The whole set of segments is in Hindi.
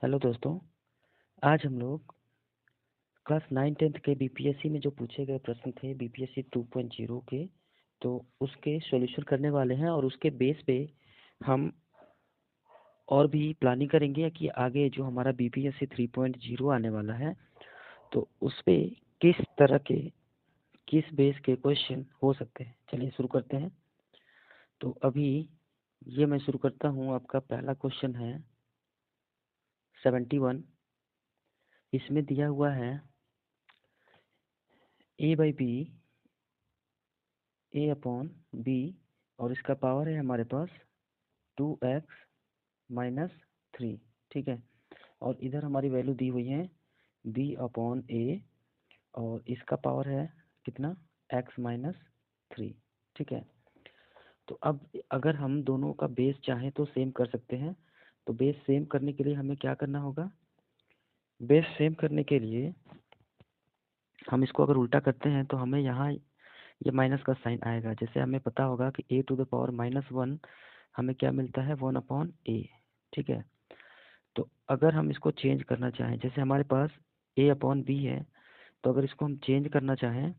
हेलो दोस्तों। आज हम लोग क्लास 9 10 के बीपीएससी में जो पूछे गए प्रश्न थे बीपीएससी 2.0 के, तो उसके सॉल्यूशन करने वाले हैं और उसके बेस पे हम और भी प्लानिंग करेंगे कि आगे जो हमारा बीपीएससी 3.0 आने वाला है तो उस पे किस तरह के किस बेस के क्वेश्चन हो सकते हैं। चलिए शुरू करते हैं। तो अभी ये मैं शुरू करता हूँ। आपका पहला क्वेश्चन है 71। इसमें दिया हुआ है a/b a/b और इसका पावर है हमारे पास 2x-3। ठीक है। और इधर हमारी वैल्यू दी हुई है b/a और इसका पावर है कितना x-3। ठीक है। तो अब अगर हम दोनों का बेस चाहें तो सेम कर सकते हैं। तो बेस सेम करने के लिए हमें क्या करना होगा? बेस सेम करने के लिए हम इसको अगर उल्टा करते हैं तो हमें यहाँ ये माइनस का साइन आएगा। जैसे हमें पता होगा कि a⁻−1 हमें क्या मिलता है 1/a। ठीक है। तो अगर हम इसको चेंज करना चाहें, जैसे हमारे पास a/b है, तो अगर इसको हम चेंज करना चाहें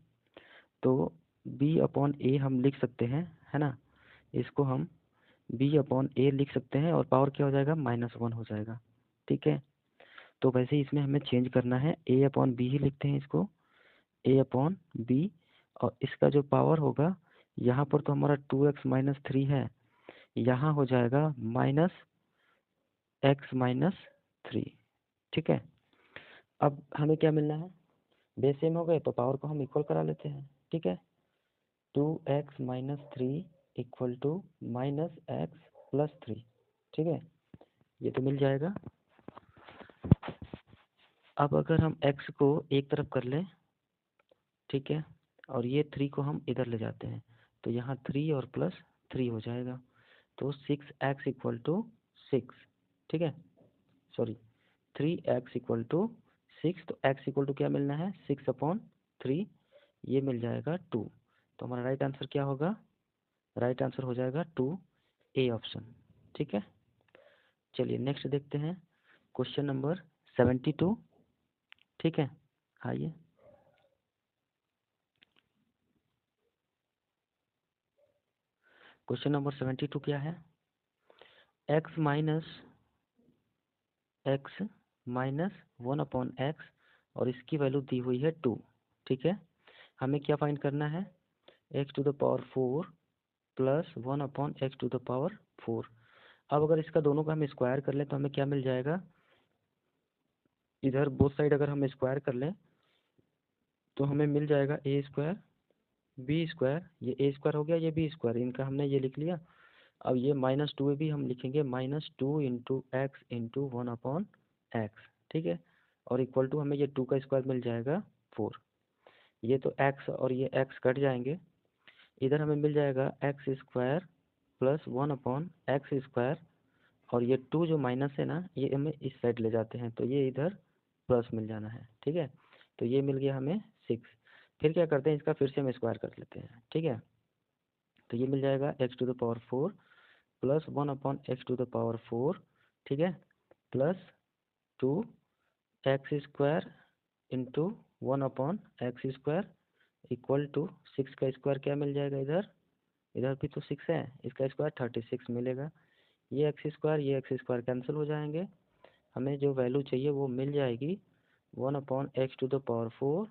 तो b/a हम लिख सकते हैं, है ना। इसको हम b/a लिख सकते हैं और पावर क्या हो जाएगा -1 हो जाएगा। ठीक है। तो वैसे ही इसमें हमें चेंज करना है a/b ही लिखते हैं इसको a/b और इसका जो पावर होगा यहाँ पर तो हमारा 2x-3 है, यहाँ हो जाएगा -x-3। ठीक है। अब हमें क्या मिलना है? बेस सेम हो गए तो पावर को हम इक्वल करा लेते हैं। ठीक है। 2x-3 equal to -x+3। ठीक है। ये तो मिल जाएगा। अब अगर हम x को एक तरफ कर लें, ठीक है, और ये 3 को हम इधर ले जाते हैं तो यहाँ 3 और +3 हो जाएगा। तो 6x इक्वल टू 6। ठीक है। Sorry 3x equal to 6। तो x इक्वल टू क्या मिलना है 6/3, ये मिल जाएगा 2। तो हमारा राइट आंसर क्या होगा? राइट आंसर हो जाएगा 2A ऑप्शन। ठीक है। चलिए नेक्स्ट देखते हैं क्वेश्चन नंबर 72। ठीक है। आइए क्वेश्चन नंबर 72 क्या है? x माइनस 1/x और इसकी वैल्यू दी हुई है 2। ठीक है। हमें क्या फाइंड करना है? x⁴ plus 1/x⁴। अब अगर इसका दोनों का हम स्क्वायर कर लें तो हमें क्या मिल जाएगा? इधर बोथ साइड अगर हम स्क्वायर कर लें तो हमें मिल जाएगा a² b²। ये a² हो गया, ये b², इनका हमने ये लिख लिया। अब ये -2 भी हम लिखेंगे -2 इंटू एक्स इंटू 1/x। ठीक है। और इक्वल टू हमें ये 2 का स्क्वायर मिल जाएगा 4। ये तो x और ये x कट जाएंगे, इधर हमें मिल जाएगा x² प्लस 1/x²। और ये 2 जो माइनस है ना, ये हमें इस साइड ले जाते हैं तो ये इधर प्लस मिल जाना है। ठीक है। तो ये मिल गया हमें 6। फिर क्या करते हैं, इसका फिर से हम स्क्वायर कर लेते हैं। ठीक है। तो ये मिल जाएगा x⁴ प्लस 1/x⁴। ठीक है। Plus 2x² into 1/x² equal to 6 का स्क्वायर क्या मिल जाएगा? इधर इधर भी तो 6 है, इसका स्क्वायर 36 मिलेगा। ये x² कैंसिल हो जाएंगे, हमें जो वैल्यू चाहिए वो मिल जाएगी 1/x⁴।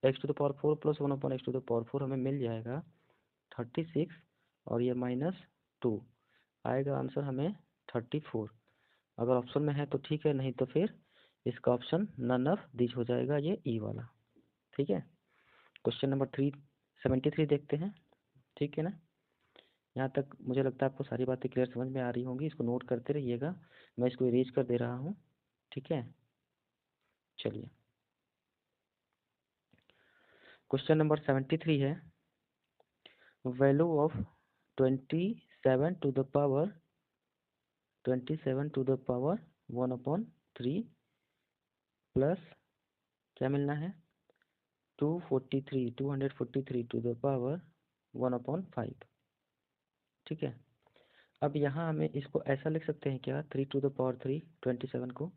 x⁴ प्लस 1/x⁴ हमें मिल जाएगा 36 और ये -2 आएगा आंसर हमें 34। अगर ऑप्शन में है तो ठीक है, नहीं तो फिर इसका ऑप्शन नन ऑफ दिस हो जाएगा, ये ई वाला। ठीक है। क्वेश्चन नंबर 73 देखते हैं। ठीक है ना। यहाँ तक मुझे लगता है आपको सारी बातें क्लियर समझ में आ रही होंगी। इसको नोट करते रहिएगा, मैं इसको इरेज कर दे रहा हूँ। ठीक है। चलिए क्वेश्चन नंबर 73 है value of 27 to the power 1/3 plus क्या मिलना है 243 टू द पावर 1/5। ठीक है। अब यहाँ हमें इसको ऐसा लिख सकते हैं क्या, 3⁻3 27 को,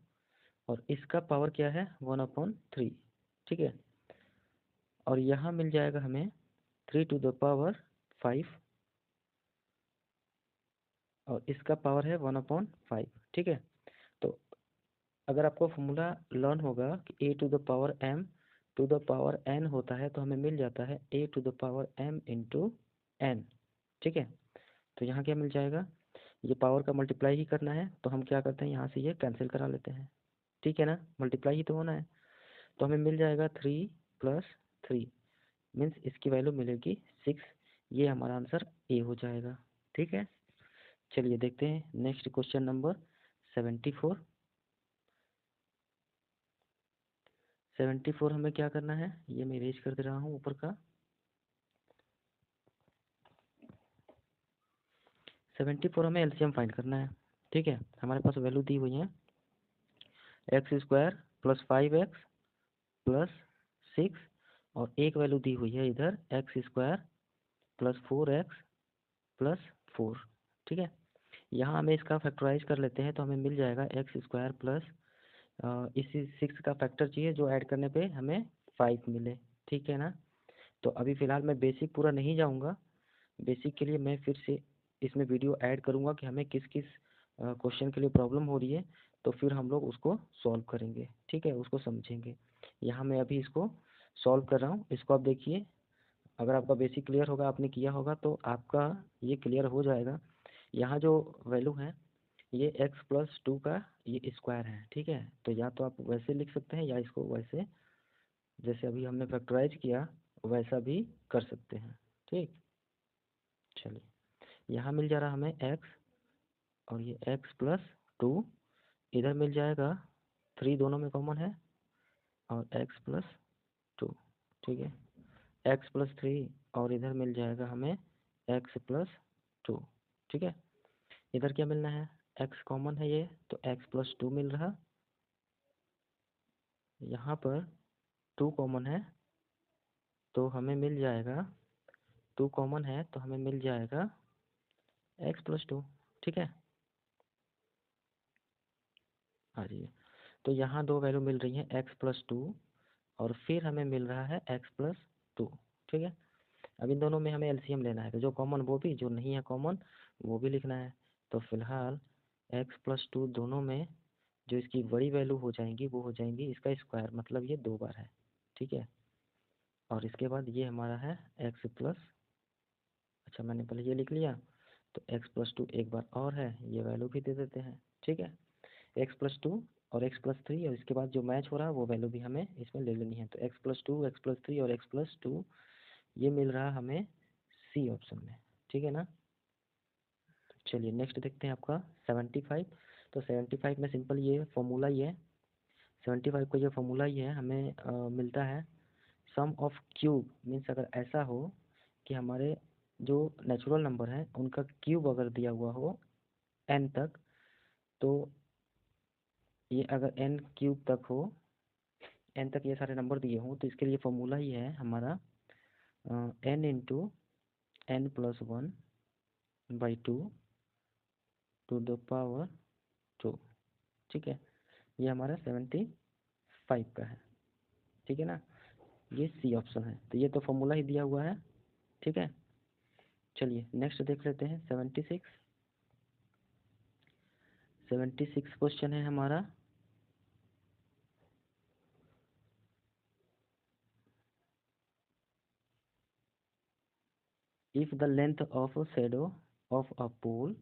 और इसका पावर क्या है 1/3, ठीक है। और यहाँ मिल जाएगा हमें 3⁵ और इसका पावर है 1/5, ठीक है। तो अगर आपको फॉर्मूला लर्न होगा कि a⁻m⁴n होता है, तो हमें मिल जाता है a⁻m×n, ठीक है। तो यहाँ क्या मिल जाएगा, ये पावर का मल्टीप्लाई ही करना है, तो हम क्या करते हैं यहाँ से ये कैंसिल करा लेते हैं, ठीक है ना, मल्टीप्लाई ही तो होना है। तो हमें मिल जाएगा 3 + 3 मीन्स इसकी वैल्यू मिलेगी 6। ये हमारा आंसर ए हो जाएगा, ठीक है। चलिए देखते हैं नेक्स्ट क्वेश्चन नंबर 74। 74 हमें क्या करना है, ये मैं इरेज कर दे रहा हूँ ऊपर का। 74 हमें एलसीएम फाइंड करना है, ठीक है। हमारे पास वैल्यू दी हुई है x² + 5x + 6, और एक वैल्यू दी हुई है इधर x² + 4x + 4, ठीक है। यहाँ हमें इसका फैक्टराइज कर लेते हैं, तो हमें मिल जाएगा x² प्लस इसी 6 का फैक्टर चाहिए जो ऐड करने पे हमें 5 मिले, ठीक है ना। तो अभी फ़िलहाल मैं बेसिक पूरा नहीं जाऊँगा, बेसिक के लिए मैं फिर से इसमें वीडियो ऐड करूँगा कि हमें किस किस क्वेश्चन के लिए प्रॉब्लम हो रही है, तो फिर हम लोग उसको सॉल्व करेंगे, ठीक है, उसको समझेंगे। यहाँ मैं अभी इसको सॉल्व कर रहा हूँ, इसको आप देखिए। अगर आपका बेसिक क्लियर होगा, आपने किया होगा, तो आपका ये क्लियर हो जाएगा। यहाँ जो वैल्यू है ये x+2 का ये स्क्वायर है, ठीक है। तो या तो आप वैसे लिख सकते हैं या इसको वैसे जैसे अभी हमने फैक्टराइज किया वैसा भी कर सकते हैं, ठीक। चलिए यहाँ मिल जा रहा हमें x, और ये x+2, इधर मिल जाएगा 3, दोनों में कॉमन है, और x+2, ठीक है, x+3, और इधर मिल जाएगा हमें x+2, ठीक है। इधर क्या मिलना है, x कॉमन है ये, तो x+2 मिल रहा। यहाँ पर 2 कॉमन है, तो हमें मिल जाएगा 2 कॉमन है, तो हमें मिल जाएगा x+2, ठीक है। हाँ जी, तो यहाँ दो वैल्यू मिल रही हैं x+2, और फिर हमें मिल रहा है x+2, ठीक है। अब इन दोनों में हमें एलसीएम लेना है, तो जो कॉमन वो भी, जो नहीं है कॉमन वो भी लिखना है। तो फिलहाल x+2 दोनों में जो इसकी बड़ी वैल्यू हो जाएंगी वो हो जाएंगी इसका स्क्वायर, मतलब ये 2 बार है, ठीक है। और इसके बाद ये हमारा है अच्छा मैंने पहले ये लिख लिया, तो x+2 एक बार और है, ये वैल्यू भी दे देते हैं, ठीक है। x+2 और x+3, और इसके बाद जो मैच हो रहा है वो वैल्यू भी हमें इसमें ले लेनी है। तो x+2, x+3 और x+2 ये मिल रहा हमें सी ऑप्शन में, ठीक है ना। चलिए नेक्स्ट देखते हैं आपका 75। तो 75 में सिंपल ये फॉर्मूला ही है, 75 का ये फॉर्मूला ही है, हमें मिलता है सम ऑफ क्यूब, मीन्स अगर ऐसा हो कि हमारे जो नेचुरल नंबर है उनका क्यूब अगर दिया हुआ हो n तक, तो ये अगर n क्यूब तक हो, n तक ये सारे नंबर दिए हों, तो इसके लिए फॉर्मूला ही है हमारा n × n+1/2 to the power 2, ठीक है। ये हमारा 75 का है, ठीक है ना। ये सी ऑप्शन है, तो ये तो फॉर्मूला ही दिया हुआ है, ठीक है। चलिए नेक्स्ट देख लेते हैं 76। 76 क्वेश्चन है हमारा। If the length of shadow of a pole,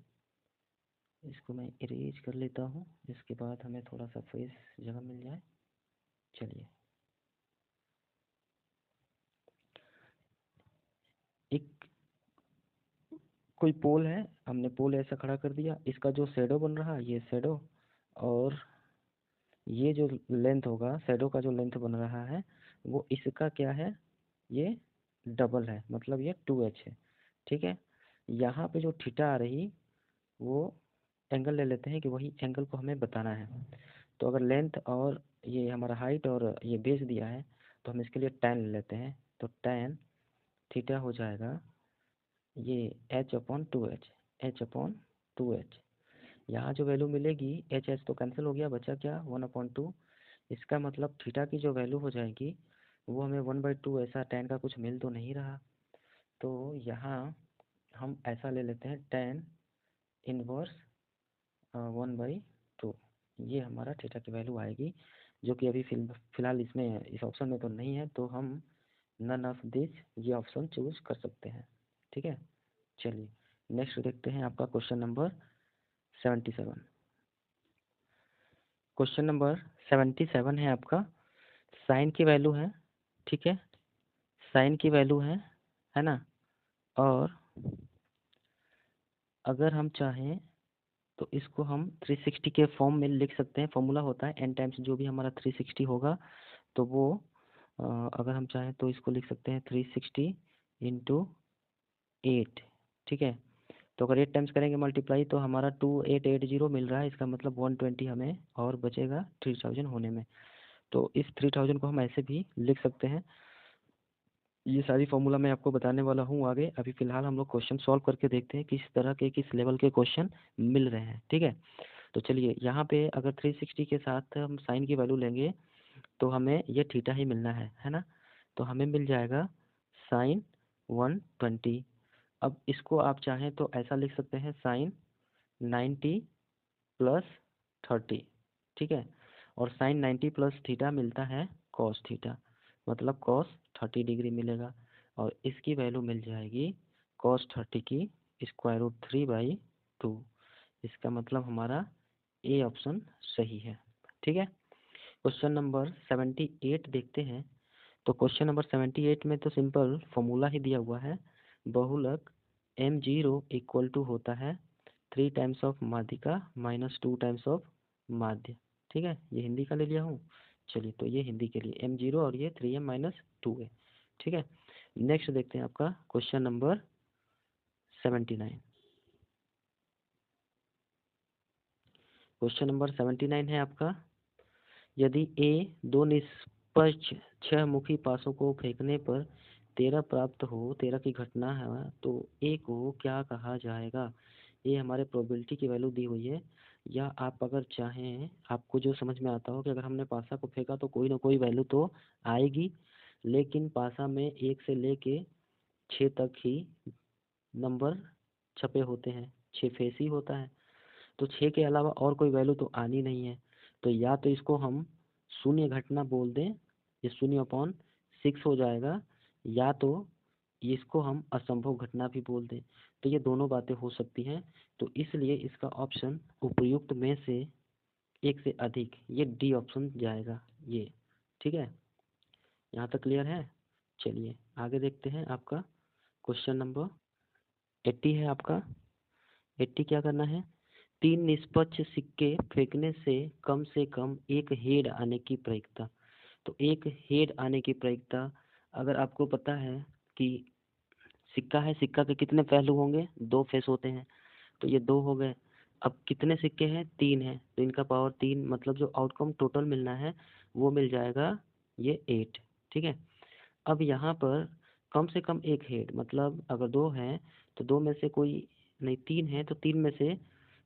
इसको मैं इरेज कर लेता हूँ, इसके बाद हमें थोड़ा सा फ्रेश जगह मिल जाए। चलिए एक कोई पोल है, हमने पोल ऐसा खड़ा कर दिया, इसका जो शेडो बन रहा है ये शेडो, और ये जो लेंथ होगा शेडो का जो लेंथ बन रहा है वो इसका क्या है, ये डबल है, मतलब ये 2h है, ठीक है। यहाँ पे जो थीटा आ रही वो एंगल ले लेते हैं कि वही एंगल को हमें बताना है। तो अगर लेंथ और ये हमारा हाइट और ये बेस दिया है, तो हम इसके लिए tan ले लेते हैं। तो tan थीटा हो जाएगा ये h/2h, h/2h, 2h। यहाँ जो वैल्यू मिलेगी एच तो कैंसिल हो गया, बचा क्या 1/2। इसका मतलब थीटा की जो वैल्यू हो जाएगी वो हमें 1/2, ऐसा tan का कुछ मिल तो नहीं रहा। तो यहाँ हम ऐसा ले लेते हैं tan इनवर्स 1/2, ये हमारा थीटा की वैल्यू आएगी, जो कि अभी फिलहाल इसमें इस ऑप्शन में तो नहीं है, तो हम नन ऑफ दिस ये ऑप्शन चूज कर सकते हैं। ठीक है, चलिए नेक्स्ट देखते हैं आपका क्वेश्चन नंबर 77। क्वेश्चन नंबर 77 है आपका, साइन की वैल्यू है, ठीक है, साइन की वैल्यू है ना। और अगर हम चाहें तो इसको हम 360 के फॉर्म में लिख सकते हैं। फॉर्मूला होता है n टाइम्स जो भी हमारा 360 होगा, तो वो अगर हम चाहें तो इसको लिख सकते हैं 360 इंटू 8। ठीक है, तो अगर 8 टाइम्स करेंगे मल्टीप्लाई तो हमारा 2880 मिल रहा है। इसका मतलब 120 हमें और बचेगा 3000 होने में। तो इस 3000 को हम ऐसे भी लिख सकते हैं। ये सारी फॉर्मूला मैं आपको बताने वाला हूँ आगे। अभी फ़िलहाल हम लोग क्वेश्चन सॉल्व करके देखते हैं किस तरह के किस लेवल के क्वेश्चन मिल रहे हैं। ठीक है, तो चलिए यहाँ पे अगर 360 के साथ हम साइन की वैल्यू लेंगे तो हमें ये थीटा ही मिलना है ना। तो हमें मिल जाएगा साइन 120। अब इसको आप चाहें तो ऐसा लिख सकते हैं साइन 90 प्लस 30। ठीक है, और साइन 90 प्लस थीटा मिलता है कॉस थीटा, मतलब कॉस 30 डिग्री मिलेगा। और इसकी वैल्यू मिल जाएगी कॉस 30 की √3/2। इसका मतलब हमारा ए ऑप्शन सही है। ठीक है, क्वेश्चन नंबर 78 देखते हैं। तो क्वेश्चन नंबर 78 में तो सिंपल फॉर्मूला ही दिया हुआ है, बहुलक m0 इक्वल टू होता है 3 टाइम्स ऑफ माध्यिका माइनस 2 टाइम्स ऑफ माध्य। ठीक है, ये हिंदी का ले लिया हूँ। चलिए, तो ये हिंदी के लिए m0 और ये 3m माइनस 2 है। ठीक है, नेक्स्ट देखते हैं आपका क्वेश्चन नंबर 79। क्वेश्चन नंबर 79 है आपका, यदि ए दो निष्पक्ष छह मुखी पासों को फेंकने पर 13 प्राप्त हो, 13 की घटना है, तो ए को क्या कहा जाएगा। ये हमारे प्रोबेबिलिटी की वैल्यू दी हुई है। या आप अगर चाहें, आपको जो समझ में आता हो कि अगर हमने पासा को फेंका तो कोई ना कोई वैल्यू तो आएगी, लेकिन पासा में 1 से लेके 6 तक ही नंबर छपे होते हैं, 6 फेस ही होता है। तो 6 के अलावा और कोई वैल्यू तो आनी नहीं है। तो या तो इसको हम शून्य घटना बोल दें, ये 0/6 हो जाएगा, या तो इसको हम असंभव घटना भी बोल दें। तो ये दोनों बातें हो सकती हैं। तो इसलिए इसका ऑप्शन उपयुक्त में से एक से अधिक, ये डी ऑप्शन जाएगा ये। ठीक है, यहाँ तक क्लियर है। चलिए आगे देखते हैं। आपका क्वेश्चन नंबर 80 है आपका। 80 क्या करना है, 3 निष्पक्ष सिक्के फेंकने से कम एक हेड आने की प्रायिकता। तो एक हेड आने की प्रायिकता, अगर आपको पता है कि सिक्का है, सिक्का के कितने पहलू होंगे, 2 फेस होते हैं, तो ये 2 हो गए। अब कितने सिक्के हैं, 3 हैं, तो इनका पावर 3, मतलब जो आउटकम टोटल मिलना है वो मिल जाएगा ये 8। ठीक है, अब यहाँ पर कम से कम एक हेड, मतलब अगर 2 हैं तो 2 में से कोई नहीं, 3 है तो 3 में से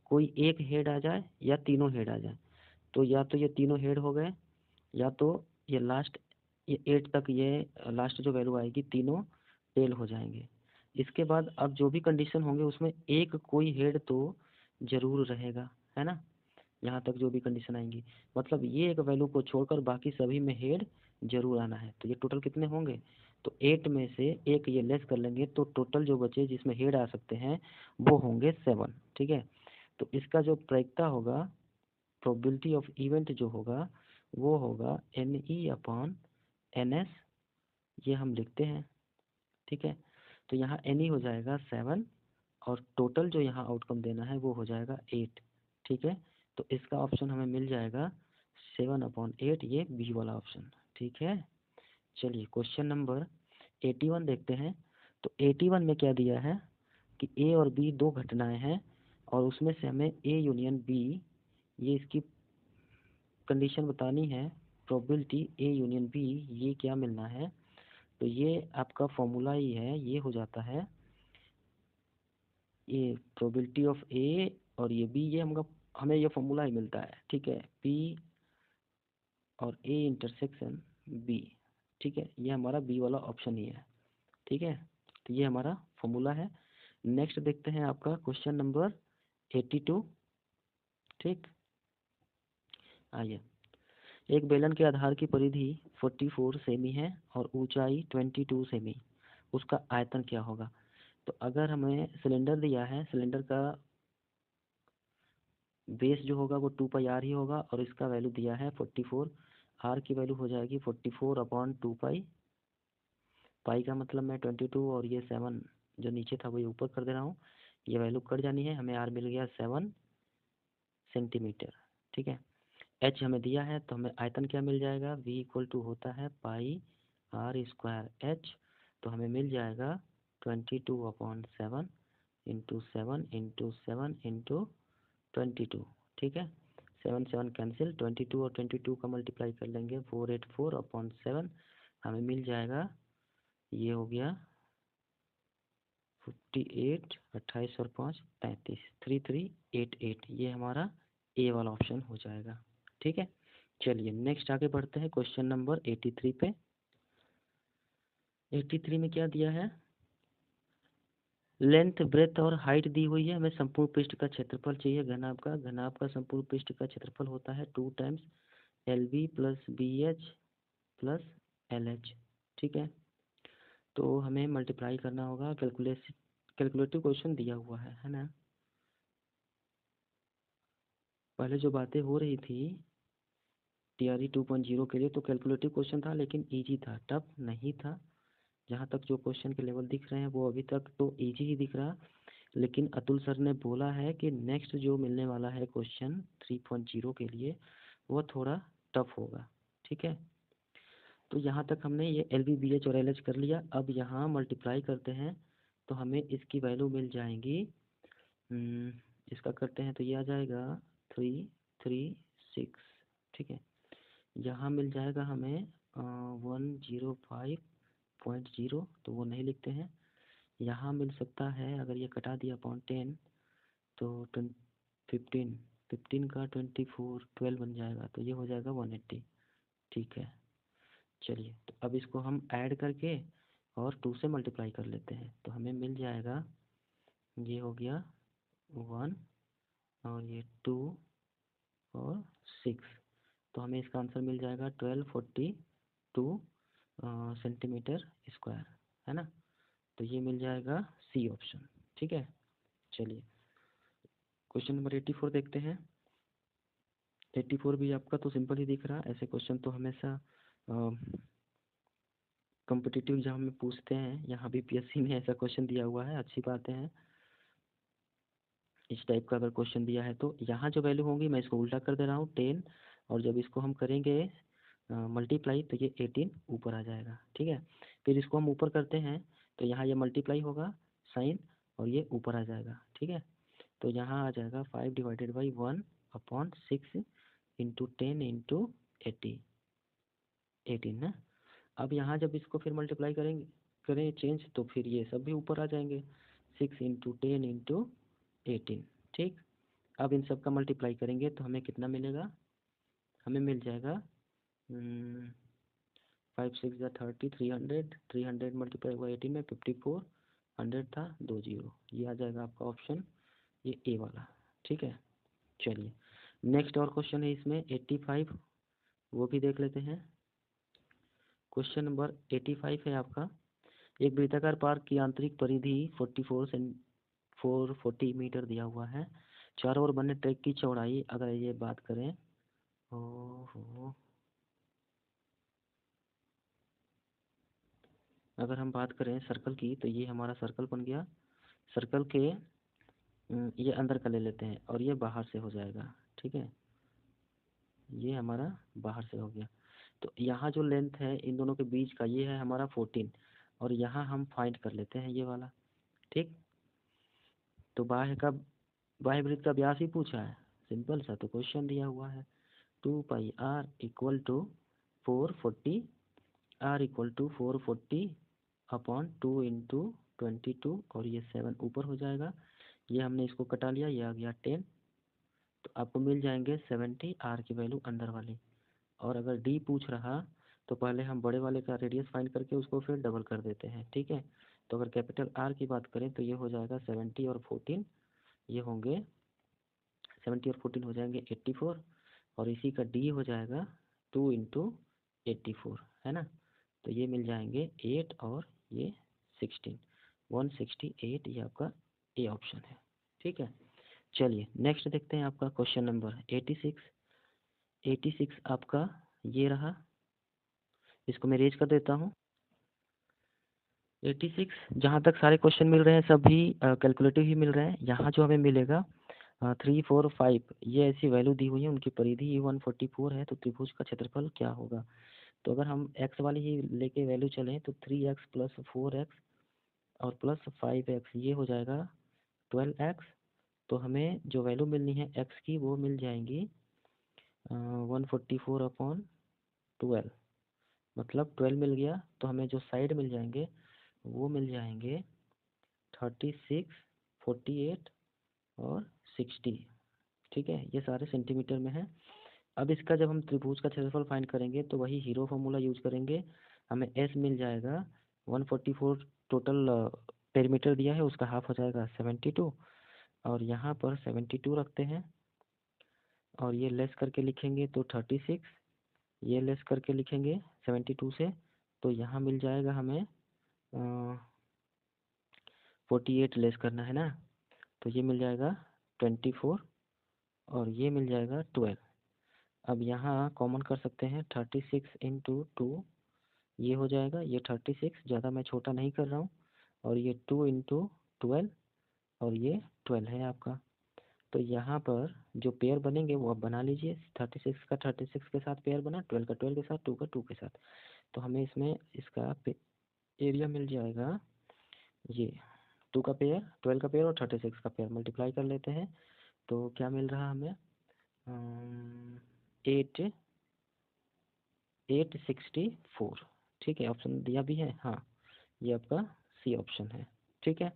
कोई एक हेड आ जाए या तीनों हेड आ जाए। तो या तो ये तीनों हेड हो गए, या तो ये लास्ट, ये 8 तक ये लास्ट जो वैल्यू आएगी तीनों टेल हो जाएंगे। इसके बाद अब जो भी कंडीशन होंगे उसमें एक कोई हेड तो जरूर रहेगा, है ना। यहाँ तक जो भी कंडीशन आएंगी, मतलब ये एक वैल्यू को छोड़कर बाकी सभी में हेड जरूर आना है। तो ये टोटल कितने होंगे, तो 8 में से एक ये लेस कर लेंगे तो टोटल जो बचे जिसमें हेड आ सकते हैं वो होंगे 7। ठीक है, तो इसका जो प्रायिकता होगा, प्रोबेबिलिटी ऑफ इवेंट जो होगा वो होगा NE/NS, ये हम लिखते हैं। ठीक है, तो यहाँ NE हो जाएगा 7 और टोटल जो यहाँ आउटकम देना है वो हो जाएगा 8। ठीक है, तो इसका ऑप्शन हमें मिल जाएगा 7/8, ये बी वाला ऑप्शन। ठीक है, चलिए क्वेश्चन नंबर 81 देखते हैं। तो 81 में क्या दिया है कि ए और बी दो घटनाएं हैं और उसमें से हमें ए यूनियन बी, ये इसकी कंडीशन बतानी है। प्रोबेबिलिटी ए यूनियन बी, ये क्या मिलना है, तो ये आपका फॉर्मूला ही है, ये हो जाता है ये प्रोबेबिलिटी ऑफ ए और ये बी, ये हमें ये फॉर्मूला ही मिलता है, ठीक है, पी और ए इंटरसेक्शन बी, ठीक है, ये हमारा बी वाला ऑप्शन ही है, ठीक है। तो ये हमारा फॉर्मूला है। नेक्स्ट देखते हैं आपका क्वेश्चन नंबर 82, ठीक। आइए, एक बेलन के आधार की परिधि 44 सेमी है और ऊंचाई 22 सेमी, उसका आयतन क्या होगा। तो अगर हमें सिलेंडर दिया है, सिलेंडर का बेस जो होगा वो 2 पाई आर ही होगा और इसका वैल्यू दिया है 44, आर की वैल्यू हो जाएगी 44/2 पाई, पाई का मतलब मैं 22 और ये 7 जो नीचे था वही ऊपर कर दे रहा हूँ, ये वैल्यू कट जानी है, हमें आर मिल गया 7 सेंटीमीटर, ठीक है। एच हमें दिया है तो हमें आयतन क्या मिल जाएगा, वी इक्वल टू होता है पाई आर स्क्वायर एच, तो हमें मिल जाएगा 22/7 इंटू 7 इंटू 22, ठीक है। 7 7 कैंसिल, 22 और 22 का मल्टीप्लाई कर लेंगे 484/7, हमें मिल जाएगा, ये हो गया 58, 28 और 5 33, 3388, ये हमारा ए वाला ऑप्शन हो जाएगा, ठीक है। चलिए नेक्स्ट आगे बढ़ते हैं क्वेश्चन नंबर 83 पे। 83 में क्या दिया है, लेंथ ब्रेथ और हाइट दी हुई है, हमें संपूर्ण पृष्ठ का क्षेत्रफल चाहिए घनाभ का। घनाभ का संपूर्ण पृष्ठ का क्षेत्रफल होता है 2 times L B plus B H plus L H, ठीक है। तो हमें मल्टीप्लाई करना होगा, कैलकुलेटिव क्वेश्चन दिया हुआ है ना। पहले जो बातें हो रही थी टीआरई 2.0 के लिए तो कैलकुलेटिव क्वेश्चन था, लेकिन इजी था, टफ नहीं था। जहाँ तक जो क्वेश्चन के लेवल दिख रहे हैं वो अभी तक तो इजी ही दिख रहा, लेकिन अतुल सर ने बोला है कि नेक्स्ट जो मिलने वाला है क्वेश्चन 3.0 के लिए वो थोड़ा टफ होगा, ठीक है। तो यहाँ तक हमने ये एल बी बी एच और एल एच कर लिया। अब यहाँ मल्टीप्लाई करते हैं तो हमें इसकी वैल्यू मिल जाएंगी, इसका करते हैं तो ये आ जाएगा 336, ठीक है। यहाँ मिल जाएगा हमें 105.0, तो वो नहीं लिखते हैं। यहाँ मिल सकता है, अगर ये कटा दिया 10 तो 15 15 का 24 12 बन जाएगा, तो ये हो जाएगा 180, ठीक है। चलिए तो अब इसको हम ऐड करके और 2 से मल्टीप्लाई कर लेते हैं, तो हमें मिल जाएगा, ये हो गया 1 और ये 2 और 6, तो हमें इसका आंसर मिल जाएगा 1242 सेंटीमीटर स्क्वायर, है ना। तो ये मिल जाएगा सी ऑप्शन, ठीक है। चलिए क्वेश्चन नंबर 84 देखते हैं। 84 भी आपका तो सिंपल ही दिख रहा है, ऐसे क्वेश्चन तो हमेशा कॉम्पिटिटिव एग्जाम में पूछते हैं, यहाँ भी पीएससी में ऐसा क्वेश्चन दिया हुआ है, अच्छी बातें हैं। इस टाइप का अगर क्वेश्चन दिया है तो यहाँ जो वैल्यू होंगी मैं इसको उल्टा कर दे रहा हूँ 10, और जब इसको हम करेंगे मल्टीप्लाई तो ये 18 ऊपर आ जाएगा, ठीक है। फिर इसको हम ऊपर करते हैं तो यहाँ ये मल्टीप्लाई होगा साइन और ये ऊपर आ जाएगा, ठीक है। तो यहाँ आ जाएगा 5/1/6 इंटू 10 इंटू 18 ना। अब यहाँ जब इसको फिर मल्टीप्लाई करें चेंज, तो फिर ये सब भी ऊपर आ जाएंगे, 6 इंटू 10 इंटू 18, ठीक। अब इन सब का मल्टीप्लाई करेंगे तो हमें कितना मिलेगा, हमें मिल जाएगा 5 6 या 30, 300, 300 मल्टीप्लाई हुआ 18 में 54, 100 था 2 0, ये आ जाएगा आपका ऑप्शन ये ए वाला, ठीक है। चलिए नेक्स्ट और क्वेश्चन है इसमें 85, वो भी देख लेते हैं। क्वेश्चन नंबर 85 है आपका, एक वृत्ताकार पार्क की आंतरिक परिधि 440 मीटर दिया हुआ है, चारों ओर बने ट्रैक की चौड़ाई, अगर ये बात करें, ओहो, अगर हम बात करें सर्कल की तो ये हमारा सर्कल बन गया। सर्कल के ये अंदर का ले लेते हैं और ये बाहर से हो जाएगा, ठीक है, ये हमारा बाहर से हो गया। तो यहाँ जो लेंथ है इन दोनों के बीच का ये है हमारा 14, और यहाँ हम फाइंड कर लेते हैं ये वाला, ठीक। तो बाह्य वृत्त का व्यास ही पूछा है, सिंपल सा तो क्वेश्चन दिया हुआ है 2 pi r equal to 440, r equal to 440/2 into 22, और ये 7 ऊपर हो जाएगा, ये हमने इसको कटा लिया, ये आ गया 10, तो आपको मिल जाएंगे 70 आर की वैल्यू अंदर वाली। और अगर डी पूछ रहा तो पहले हम बड़े वाले का रेडियस फाइंड करके उसको फिर डबल कर देते हैं, ठीक है। तो अगर कैपिटल आर की बात करें तो ये हो जाएगा 70 और 14, ये होंगे 70 और 14 हो जाएंगे 84, और इसी का डी हो जाएगा 2 इंटू 84, है ना। तो ये मिल जाएंगे 8 और ये 16, 168, ये आपका ए ऑप्शन है, ठीक है। चलिए नेक्स्ट देखते हैं आपका क्वेश्चन नंबर 86। 86 आपका ये रहा, इसको मैं रेज कर देता हूँ। 86 जहाँ तक सारे क्वेश्चन मिल रहे हैं सभी कैलकुलेटिव ही मिल रहे हैं। यहाँ जो हमें मिलेगा 3, 4, 5, ये ऐसी वैल्यू दी हुई है, उनकी परिधि 144 है, तो त्रिभुज का क्षेत्रफल क्या होगा। तो अगर हम एक्स वाली ही लेके वैल्यू चलें तो 3x प्लस 4x और प्लस 5x, ये हो जाएगा 12x। तो हमें जो वैल्यू मिलनी है x की वो मिल जाएंगी 144/12, मतलब 12 मिल गया। तो हमें जो साइड मिल जाएंगे वो मिल जाएंगे 36, 48 और 60, ठीक है। ये सारे सेंटीमीटर में है। अब इसका जब हम त्रिभुज का क्षेत्रफल फाइंड करेंगे तो वही हीरो फॉर्मूला यूज करेंगे, हमें एस मिल जाएगा 144, टोटल पेरीमीटर दिया है उसका हाफ हो जाएगा 72, और यहाँ पर 72 रखते हैं, और ये लेस करके लिखेंगे तो 36, ये लेस करके लिखेंगे 72 से, तो यहाँ मिल जाएगा हमें 48 लेस करना है ना, तो ये मिल जाएगा 24, और ये मिल जाएगा 12। अब यहाँ कॉमन कर सकते हैं 36 इंटू 2, ये हो जाएगा, ये 36, ज़्यादा मैं छोटा नहीं कर रहा हूँ, और ये 2 इंटू 12, और ये 12 है आपका। तो यहाँ पर जो पेयर बनेंगे वो आप बना लीजिए, 36 का 36 के साथ पेयर बना, 12 का 12 के साथ, 2 का 2 के साथ। तो हमें इसमें इसका एरिया मिल जाएगा, ये 2 का पेयर, 12 का पेयर और 36 का पेयर मल्टीप्लाई कर लेते हैं, तो क्या मिल रहा हमें 864, ठीक है। ऑप्शन दिया भी है, हाँ, ये आपका सी ऑप्शन है, ठीक है।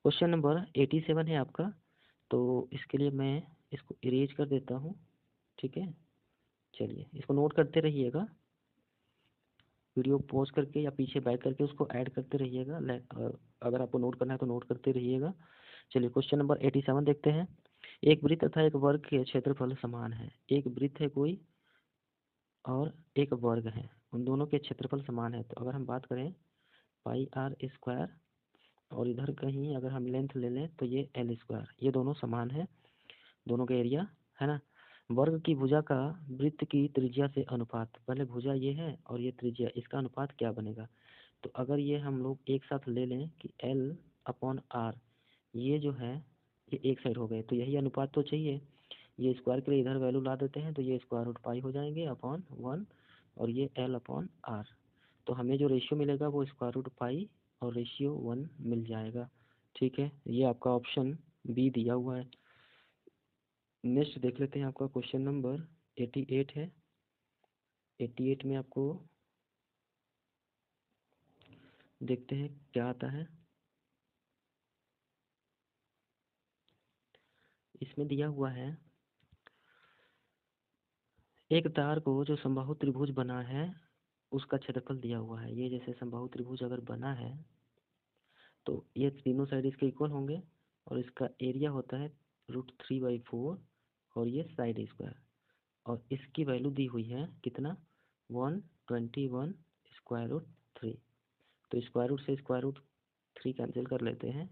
क्वेश्चन नंबर 87 है आपका, तो इसके लिए मैं इसको इरेज कर देता हूँ, ठीक है। चलिए इसको नोट करते रहिएगा, वीडियो पॉज करके या पीछे बैक करके उसको ऐड करते रहिएगा, अगर आपको नोट करना है तो नोट करते रहिएगा। चलिए क्वेश्चन नंबर 87 देखते हैं। एक वृत्त तथा एक वर्ग के क्षेत्रफल समान है। एक वृत्त है कोई और एक वर्ग है, उन दोनों के क्षेत्रफल समान है। तो अगर हम बात करें पाई आर स्क्वायर, और इधर कहीं अगर हम लेंथ ले लें तो ये एल स्क्वायर, ये दोनों समान है, दोनों का एरिया, है ना। वर्ग की भुजा का वृत्त की त्रिज्या से अनुपात, पहले भुजा ये है और ये त्रिज्या, इसका अनुपात क्या बनेगा। तो अगर ये हम लोग एक साथ ले लें कि L/R, ये जो है ये एक साइड हो गए, तो यही अनुपात तो चाहिए। ये स्क्वायर के लिए इधर वैल्यू ला देते हैं, तो ये स्क्वायर रूट पाई हो जाएंगे अपॉन 1, और ये L/R। तो हमें जो रेशियो मिलेगा वो स्क्वायर रूट पाई और रेशियो 1 मिल जाएगा, ठीक है। ये आपका ऑप्शन बी दिया हुआ है। नेक्स्ट देख लेते हैं, आपका क्वेश्चन नंबर 88 है। 88 में आपको देखते हैं क्या आता है। इसमें दिया हुआ है एक तार को जो समबाहु त्रिभुज बना है उसका क्षेत्रफल दिया हुआ है। ये जैसे समबाहु त्रिभुज अगर बना है तो ये तीनों साइड इसके इक्वल होंगे, और इसका एरिया होता है √3/4, और ये साइड स्क्वायर, और इसकी वैल्यू दी हुई है कितना 121 स्क्वायर रूट 3। तो स्क्वायर रूट से स्क्वायर रूट 3 कैंसिल कर लेते हैं,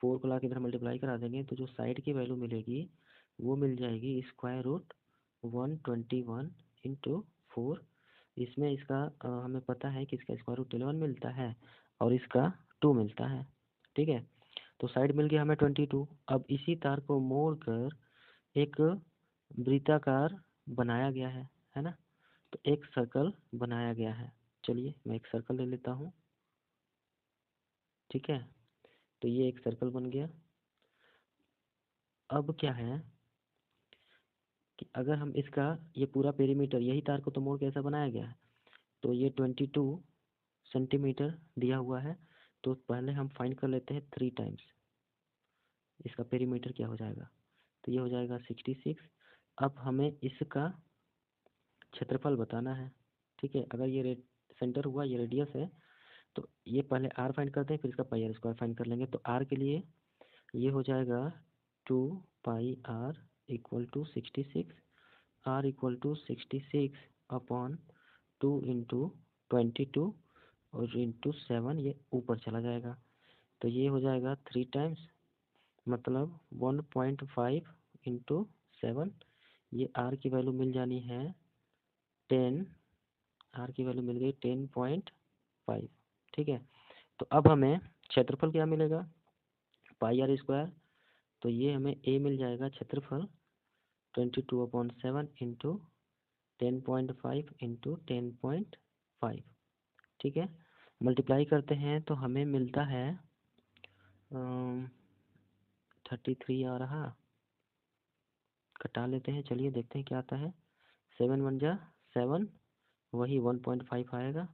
4 को ला के इधर मल्टीप्लाई करा देंगे, तो जो साइड की वैल्यू मिलेगी वो मिल जाएगी स्क्वायर रूट 121 इंटू 4। इसमें इसका हमें पता है कि इसका स्क्वायर रूट 11 मिलता है और इसका 2 मिलता है, ठीक है। तो साइड मिल गया हमें 22। अब इसी तार को मोड़ कर एक वृत्ताकार बनाया गया है ना। तो एक सर्कल बनाया गया है। चलिए मैं एक सर्कल ले लेता हूँ, ठीक है। तो ये एक सर्कल बन गया। अब क्या है कि अगर हम इसका ये पूरा पेरीमीटर, यही तार को तो मोड़ के ऐसा बनाया गया है, तो ये 22 सेंटीमीटर दिया हुआ है। तो पहले हम फाइंड कर लेते हैं 3 टाइम्स, इसका पेरीमीटर क्या हो जाएगा, तो ये हो जाएगा 66। अब हमें इसका क्षेत्रफल बताना है, ठीक है। अगर ये सेंटर हुआ, ये रेडियस है, तो ये पहले आर फाइंड करते हैं, फिर इसका पाई आर स्क्वायर फाइंड कर लेंगे। तो आर के लिए ये हो जाएगा 2 πr equal to 66, r equal to 66 upon 2 × 22 और इंटू 7, ये ऊपर चला जाएगा, तो ये हो जाएगा 3 टाइम्स, मतलब 1.5 × 7। ये आर की वैल्यू मिल जानी है 10, आर की वैल्यू मिल गई 10.5, ठीक है। तो अब हमें क्षेत्रफल क्या मिलेगा, पाई आर स्क्वायर, तो ये हमें ए मिल जाएगा क्षेत्रफल 22/7 इंटू 10.5 इंटू 10.5, ठीक है। मल्टीप्लाई करते हैं तो हमें मिलता है 33 आ रहा, कटा लेते हैं, चलिए देखते हैं क्या आता है। 7 × 1 = 7, वही 1.5 आएगा,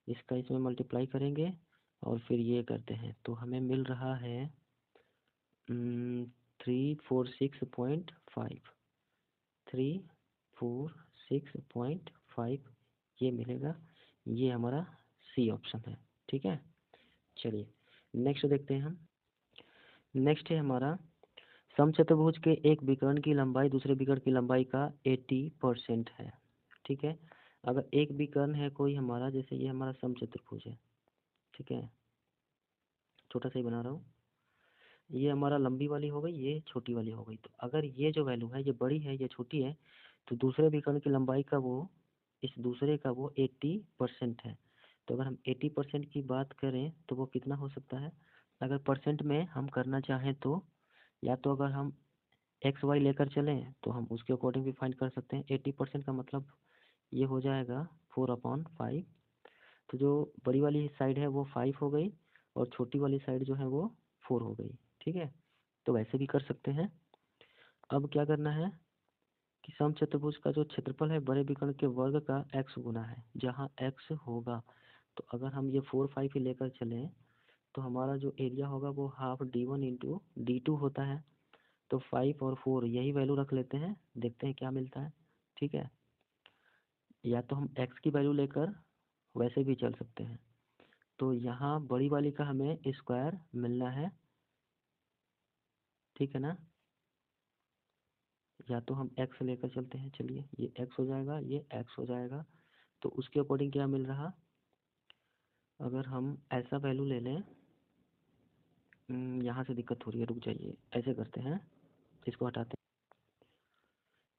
इसका इसमें मल्टीप्लाई करेंगे और फिर ये करते हैं तो हमें मिल रहा है 346.5, 346.5 ये मिलेगा, ये हमारा सी ऑप्शन है, ठीक है। चलिए नेक्स्ट देखते हैं हम। नेक्स्ट है हमारा समचतुर्भुज के एक विकर्ण की लंबाई दूसरे विकर्ण की लंबाई का 80% है, ठीक है। अगर एक विकर्ण है कोई हमारा, जैसे ये हमारा समचतुर्भुज है, ठीक है, छोटा सा ही बना रहा हूँ, ये हमारा लंबी वाली हो गई, ये छोटी वाली हो गई। तो अगर ये जो वैल्यू है ये बड़ी है, ये छोटी है, तो दूसरे विकर्ण की लंबाई का वो, इस दूसरे का वो 80% है। तो अगर हम 80% की बात करें तो वो कितना हो सकता है, अगर परसेंट में हम करना चाहें तो, या तो अगर हम एक्स वाई लेकर चलें तो हम उसके अकॉर्डिंग भी फाइंड कर सकते हैं। 80% का मतलब ये हो जाएगा 4/5। तो जो बड़ी वाली साइड है वो 5 हो गई और छोटी वाली साइड जो है वो 4 हो गई, ठीक है। तो वैसे भी कर सकते हैं। अब क्या करना है कि समचतुर्भुज का जो क्षेत्रफल है बड़े विकर्ण के वर्ग का x गुना है, जहाँ x होगा, तो अगर हम ये 4 5 ही लेकर चलें तो हमारा जो एरिया होगा वो हाफ d1 × d2 होता है। तो 5 और 4 यही वैल्यू रख लेते हैं, देखते हैं क्या मिलता है, ठीक है। या तो हम x की वैल्यू लेकर वैसे भी चल सकते हैं। तो यहाँ बड़ी वाली का हमें स्क्वायर मिलना है, ठीक है ना। या तो हम x लेकर चलते हैं, चलिए ये x हो जाएगा, ये x हो जाएगा, तो उसके अकॉर्डिंग क्या मिल रहा, अगर हम ऐसा वैल्यू ले लें, यहाँ से दिक्कत हो रही है, रुक जाइए, ऐसे करते हैं, इसको हटाते हैं।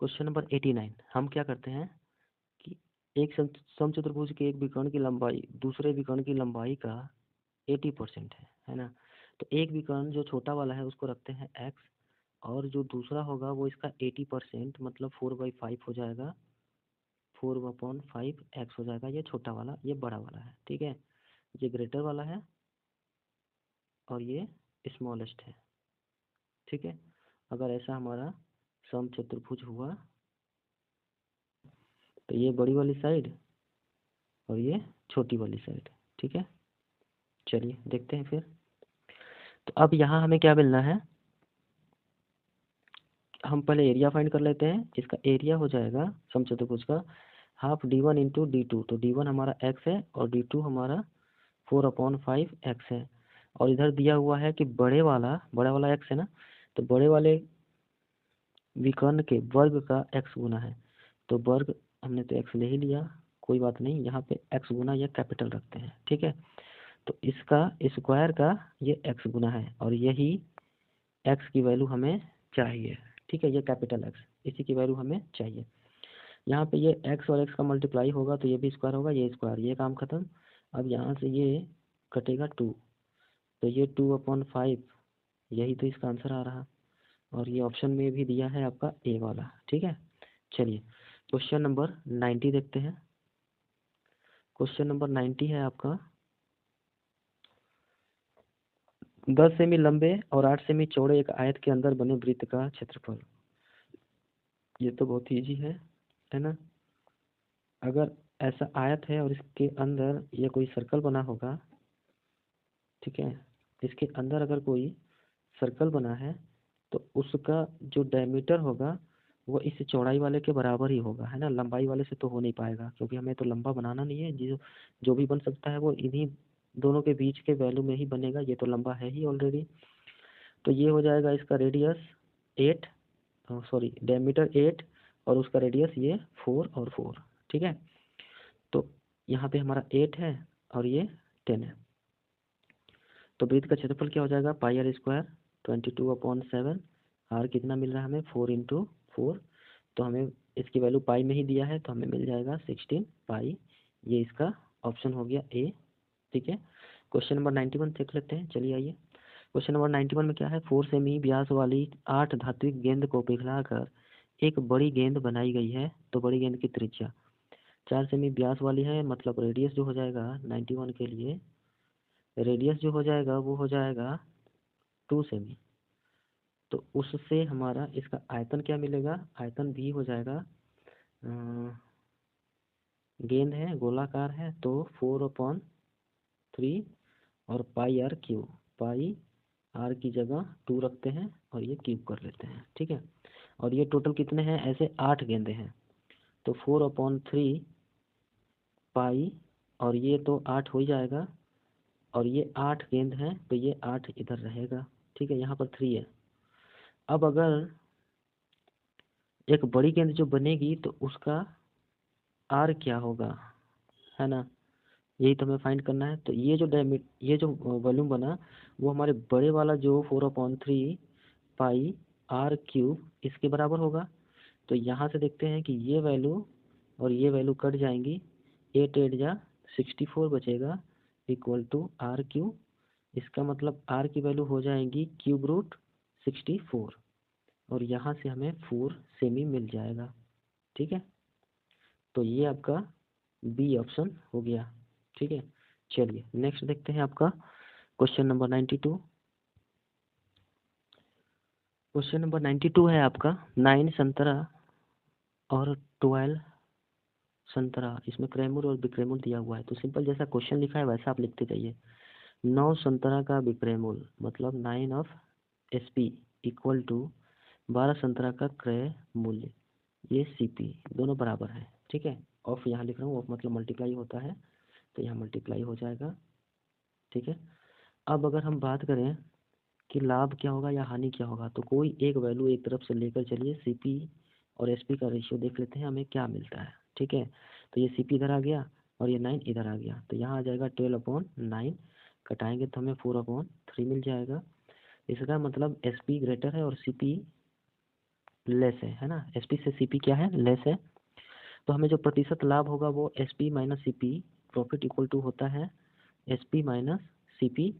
क्वेश्चन नंबर 89, हम क्या करते हैं कि एक समचतुर्भुज के एक विकर्ण की लंबाई दूसरे विकर्ण की लंबाई का 80% है ना। तो एक विकर्ण जो छोटा वाला है उसको रखते हैं x, और जो दूसरा होगा वो इसका 80% मतलब 4/5 हो जाएगा, 4/5 x हो जाएगा, ये छोटा वाला, ये बड़ा वाला है, ठीक है। ये ग्रेटर वाला है और ये स्मॉलेस्ट है, ठीक है। अगर ऐसा हमारा समचतुर्भुज हुआ तो ये बड़ी वाली साइड और ये छोटी वाली साइड, ठीक है। चलिए देखते हैं फिर। तो अब यहाँ हमें क्या मिलना है, हम पहले एरिया फाइंड कर लेते हैं। इसका एरिया हो जाएगा समचतुर्भुज का हाफ d1 × d2, तो d1 हमारा x है और d2 हमारा 4/5 x है। और इधर दिया हुआ है कि बड़ा वाला x है ना, तो बड़े वाले विकर्ण के वर्ग का x गुना है, तो वर्ग हमने तो x ले ही लिया, कोई बात नहीं, यहाँ पे x गुना या कैपिटल रखते हैं, ठीक है। तो इसका स्क्वायर का ये x गुना है और यही x की वैल्यू हमें चाहिए, ठीक है। ये कैपिटल X, इसी की वैल्यू हमें चाहिए। यहाँ पे ये x और x का मल्टीप्लाई होगा तो ये भी स्क्वायर होगा, ये स्क्वायर, ये काम खत्म। अब यहाँ से ये कटेगा 2, तो ये 2/5, यही तो इसका आंसर आ रहा, और ये ऑप्शन में भी दिया है आपका ए वाला, ठीक है। चलिए क्वेश्चन नंबर 90 देखते हैं। क्वेश्चन नंबर 90 है आपका 10 सेमी लंबे और 8 सेमी चौड़े एक आयत के अंदर बने वृत्त का क्षेत्रफल। ये तो बहुत ईजी है ना। अगर ऐसा आयत है और इसके अंदर ये कोई सर्कल बना होगा, ठीक है, इसके अंदर अगर कोई सर्कल बना है तो उसका जो डायमीटर होगा वो इस चौड़ाई वाले के बराबर ही होगा, है ना। लंबाई वाले से तो हो नहीं पाएगा क्योंकि हमें तो लंबा बनाना नहीं है। जो जो भी बन सकता है वो इन्हीं दोनों के बीच के वैल्यू में ही बनेगा। ये तो लंबा है ही ऑलरेडी। तो ये हो जाएगा इसका रेडियस 8, सॉरी डायमीटर 8 और उसका रेडियस ये 4 और 4, ठीक है। तो यहाँ पे हमारा 8 है और ये 10 है। तो वृत्त का क्षेत्रफल क्या हो जाएगा, पाई आर स्क्वायर 22/7। आर कितना मिल रहा है हमें, 4 × 4। तो हमें इसकी वैल्यू पाई में ही दिया है तो हमें मिल जाएगा 16 पाई। ये इसका ऑप्शन हो गया ए, ठीक है। क्वेश्चन नंबर 91 देख लेते हैं। चलिए आइए, क्वेश्चन नंबर 91 में क्या है, 4 सेमी व्यास वाली 8 धात्विक गेंद को पिघलाकर एक बड़ी गेंद बनाई गई है। तो बड़ी गेंद की त्रिज्या 4 सेमी व्यास वाली है, मतलब रेडियस जो हो जाएगा 91 के लिए, रेडियस जो हो जाएगा वो हो जाएगा 2 सेमी। तो उससे हमारा इसका आयतन क्या मिलेगा, आयतन भी हो जाएगा, गेंद है गोलाकार है तो 4/3 और पाई आर क्यूब, पाई आर की जगह 2 रखते हैं और ये क्यूब कर लेते हैं, ठीक है। और ये टोटल कितने हैं, ऐसे 8 गेंदे हैं तो 4/3 पाई, और ये तो 8 हो ही जाएगा, और ये 8 गेंद हैं तो ये 8 इधर रहेगा, ठीक है। यहाँ पर 3 है। अब अगर एक बड़ी गेंद जो बनेगी तो उसका आर क्या होगा, है ना, यही तो हमें फाइंड करना है। तो ये जो वॉल्यूम बना वो हमारे बड़े वाला जो 4/3 पाई आर क्यूब इसके बराबर होगा। तो यहाँ से देखते हैं कि ये वैल्यू और ये वैल्यू कट जाएंगी, 8 × 8 = 64 बचेगा इक्वल टू आर क्यूब। इसका मतलब आर की वैल्यू हो जाएगी √64 और यहाँ से हमें 4 सेमी मिल जाएगा, ठीक है। तो ये आपका बी ऑप्शन हो गया, ठीक है। चलिए नेक्स्ट देखते हैं आपका क्वेश्चन नंबर 92। क्वेश्चन नंबर 92 है आपका 9 संतरा और 12 संतरा, इसमें क्रैमूल और बिक्रेमूल दिया हुआ है। तो सिंपल जैसा क्वेश्चन लिखा है वैसा आप लिखते जाइए। 9 संतरा का बिक्रेमूल मतलब 9 ऑफ SP इक्वल टू 12 संतरा का क्रय मूल्य, ये CP दोनों बराबर है, ठीक है। ऑफ यहाँ लिख रहा हूँ, ऑफ मतलब मल्टीप्लाई होता है तो यहाँ मल्टीप्लाई हो जाएगा, ठीक है। अब अगर हम बात करें कि लाभ क्या होगा या हानि क्या होगा, तो कोई एक वैल्यू एक तरफ से लेकर चलिए, CP और SP का रेशियो देख लेते हैं हमें क्या मिलता है, ठीक है। तो ये CP इधर आ गया और ये 9 इधर आ गया, तो यहाँ आ जाएगा 12/9, कटाएंगे तो हमें 4/3 मिल जाएगा। इसका मतलब SP ग्रेटर है और CP लेस है ना। SP से CP क्या है, लेस है। तो हमें जो प्रतिशत लाभ होगा वो SP - CP, profit equal to होता है SP - CP।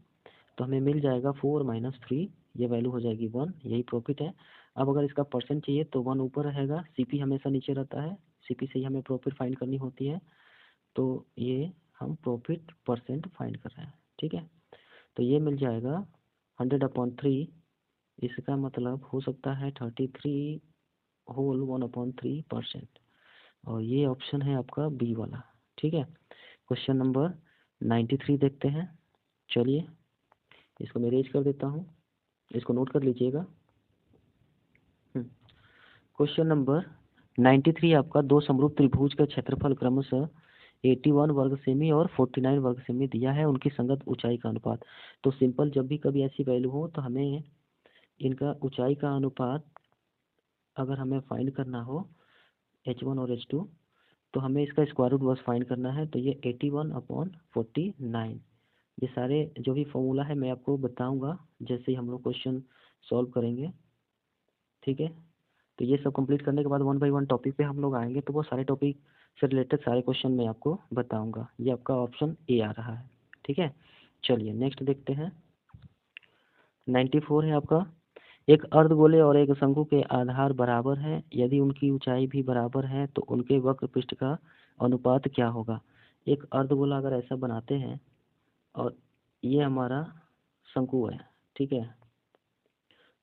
तो हमें मिल जाएगा 4 - 3, ये वैल्यू हो जाएगी 1, यही प्रॉफिट है। अब अगर इसका परसेंट चाहिए तो 1 ऊपर रहेगा, CP हमेशा नीचे रहता है, CP से ही हमें प्रॉफिट फाइंड करनी होती है। तो ये हम प्रॉफिट परसेंट फाइंड कर रहे हैं, ठीक है। तो ये मिल जाएगा 100/3, इसका मतलब हो सकता है 33 होल 1/3%, और ये ऑप्शन है आपका बी वाला, ठीक है। क्वेश्चन नंबर 93 देखते हैं। चलिए इसको मैं रेज कर देता हूँ, इसको नोट कर लीजिएगा। क्वेश्चन नंबर 93 आपका दो समरूप त्रिभुज का क्षेत्रफल क्रमशः 81 वर्ग सेमी और 49 वर्ग सेमी दिया है, उनकी संगत ऊंचाई का अनुपात। तो सिंपल जब भी कभी ऐसी वैल्यू हो तो हमें इनका ऊंचाई का अनुपात अगर हमें फाइंड करना हो H1 और H2, तो हमें इसका स्क्वायर रूट बस फाइंड करना है। तो ये 81/49, ये सारे जो भी फॉर्मूला है मैं आपको बताऊंगा जैसे ही हम लोग क्वेश्चन सॉल्व करेंगे, ठीक है। तो ये सब कंप्लीट करने के बाद 1 बाय 1 टॉपिक पे हम लोग आएंगे, तो वो सारे टॉपिक से रिलेटेड सारे क्वेश्चन मैं आपको बताऊंगा। ये आपका ऑप्शन ए आ रहा है, ठीक है। चलिए नेक्स्ट देखते हैं। 94 है आपका, एक अर्धगोले और एक शंकु के आधार बराबर हैं, यदि उनकी ऊंचाई भी बराबर है तो उनके वक्र पृष्ठ का अनुपात क्या होगा। एक अर्धगोला अगर ऐसा बनाते हैं और ये हमारा शंकु है, ठीक है,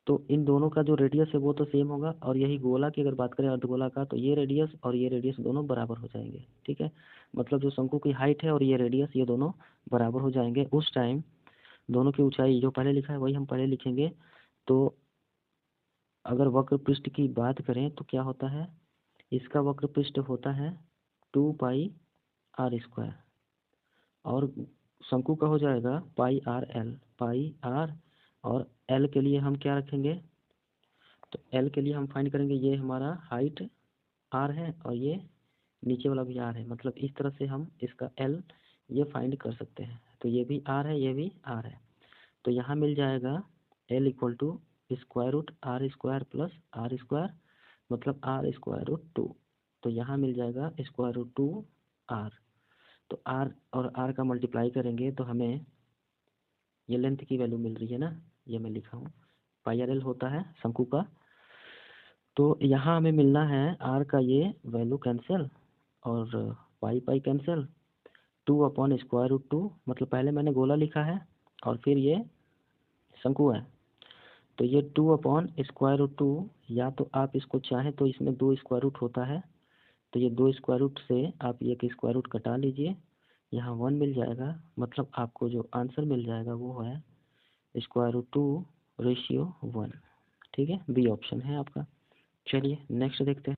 तो इन दोनों का जो रेडियस है वो तो सेम होगा, और यही गोला की अगर बात करें अर्धगोला का, तो ये रेडियस और ये रेडियस दोनों बराबर हो जाएंगे, ठीक है। मतलब जो शंकु की हाइट है और ये रेडियस ये दोनों बराबर हो जाएंगे। उस टाइम दोनों की ऊंचाई जो पहले लिखा है वही हम पहले लिखेंगे, तो अगर वक्र पृष्ठ की बात करें तो क्या होता है, इसका वक्र पृष्ठ होता है 2πr², और शंकु का हो जाएगा πrl, πr, और l के लिए हम क्या रखेंगे, तो l के लिए हम फाइंड करेंगे, ये हमारा हाइट r है और ये नीचे वाला भी r है, मतलब इस तरह से हम इसका l ये फाइंड कर सकते हैं। तो ये भी r है, ये भी r है, तो यहाँ मिल जाएगा l = √r² प्लस r², मतलब r√2। तो यहाँ मिल जाएगा √2r। तो r और r का मल्टीप्लाई करेंगे तो हमें ये लेंथ की वैल्यू मिल रही है ना, ये मैं लिखा हूँ, πrl होता है शंकु का। तो यहाँ हमें मिलना है r का ये वैल्यू कैंसिल और पाई कैंसिल, 2/√2, मतलब पहले मैंने गोला लिखा है और फिर ये शंकु है, तो ये 2/√2, या तो आप इसको चाहें तो इसमें 2 स्क्वायर रूट होता है, तो ये 2 स्क्वायर रूट से आप एक स्क्वायर रूट कटा लीजिए, यहाँ 1 मिल जाएगा, मतलब आपको जो आंसर मिल जाएगा वो है √2/1। ठीक है, बी ऑप्शन है आपका। चलिए नेक्स्ट देखते हैं।